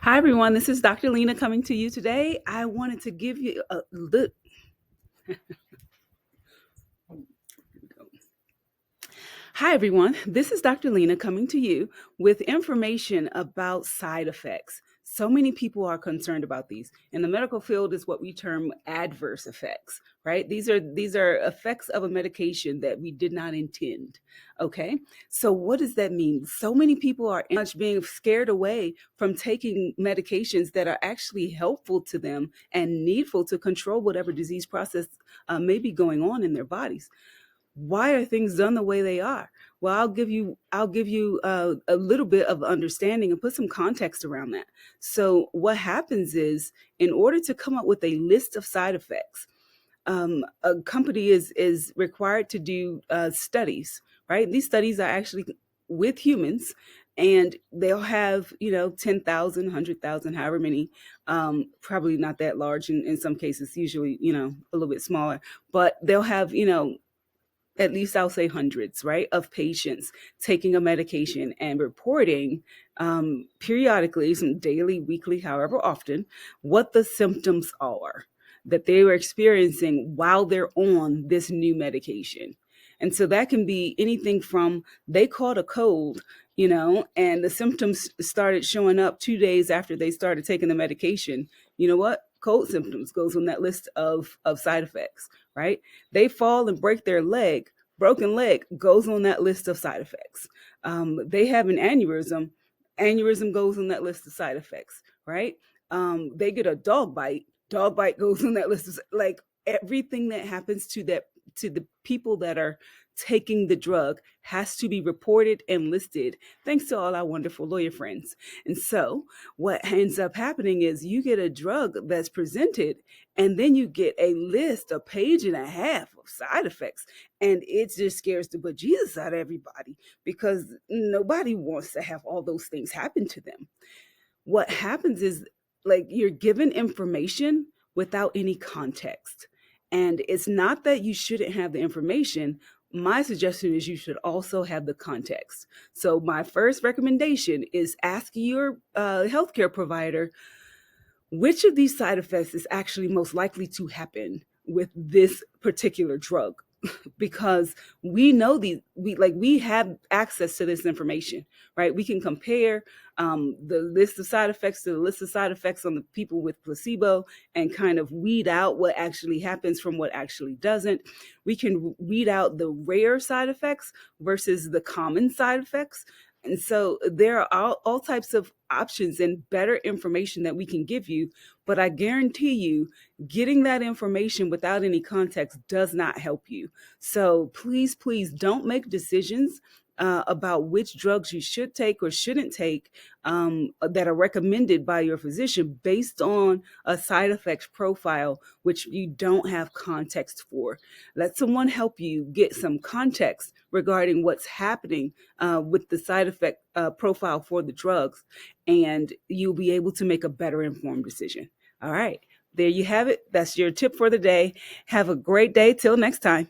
Hi, everyone. This is Dr. Lena coming to you today. I wanted to give you a look. Hi, everyone. This is Dr. Lena coming to you with information about side effects. So many people are concerned about these. In the medical field is what we term adverse effects, right? These are effects of a medication that we did not intend. Okay? So what does that mean? So many people are much being scared away from taking medications that are actually helpful to them and needful to control whatever disease process may be going on in their bodies. Why are things done the way they are? Well, I'll give you a little bit of understanding and put some context around that. So what happens is, in order to come up with a list of side effects, a company is required to do studies, right? These studies are actually with humans, and they'll have 10,000, 100,000, however many, probably not that large in some cases, usually a little bit smaller, but they'll have at least I'll say hundreds, right, of patients taking a medication and reporting periodically, some daily, weekly, however often, what the symptoms are that they were experiencing while they're on this new medication. And so that can be anything from they caught a cold, and the symptoms started showing up 2 days after they started taking the medication. You know what? Cold symptoms goes on that list of side effects, right? They fall and break their leg. Broken leg goes on that list of side effects. They have an aneurysm. Aneurysm goes on that list of side effects, right? They get a dog bite. Dog bite goes on that list of, like, everything that happens to the people that are taking the drug has to be reported and listed, thanks to all our wonderful lawyer friends. And so what ends up happening is you get a drug that's presented, and then you get a list, a page and a half of side effects. And it just scares the bejesus out of everybody, because nobody wants to have all those things happen to them. What happens is, like, you're given information without any context. And it's not that you shouldn't have the information. My suggestion is you should also have the context. So my first recommendation is ask your healthcare provider which of these side effects is actually most likely to happen with this particular drug. Because we know we have access to this information, right? We can compare the list of side effects to the list of side effects on the people with placebo, and kind of weed out what actually happens from what actually doesn't. We can weed out the rare side effects versus the common side effects. And so there are all types of options and better information that we can give you. But I guarantee you, getting that information without any context does not help you. So please, please don't make decisions about which drugs you should take or shouldn't take, that are recommended by your physician based on a side effects profile which you don't have context for. Let someone help you get some context regarding what's happening with the side effect profile for the drugs, and you'll be able to make a better informed decision. All right, there you have it. That's your tip for the day. Have a great day. Till next time.